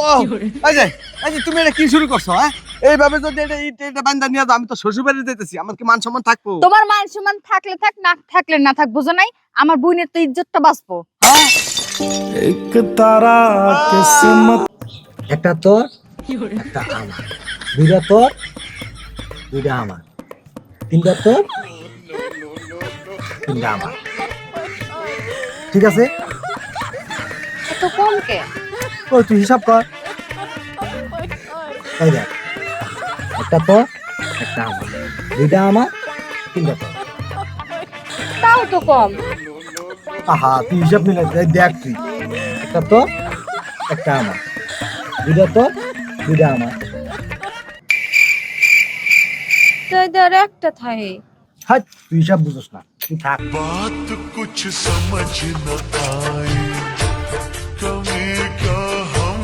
ও এই যে তুমি এটা কি শুরু করছো? হ্যাঁ, এইভাবে যদি এটা বান্ধা নিয়ে যাও, আমি তো শ্বশুর বাড়ি যেতেছি, আমার কি মান সম্মান থাকবো? তোমার মান সম্মান থাকলে থাক, না থাকলে না থাক, বুঝো নাই? আমার বোনের তো ইজ্জতটা বাঁচবো। হ্যাঁ, एक तारा किस्मत একটা তোর একটা আমার, দুইটা তোর দুইটা আমার, তিনটা তোর তিনটা আমার। ঠিক আছে? এত কম কে? ওই তুই হিসাব কর। এই দেখ, একটা তোর একটা আমার, দুইটা আমার তিনটা তোর। তাও তো কম। আহা, তুই হিসাব মিলে দেখ, তুই একটা তোর একটা আমার, দুইটা তোর দুইটা আমার। তাই আর একটা থাকে। হাট, তুই হিসাব বুঝোস না, তুই থাক। बात कुछ समझ न आए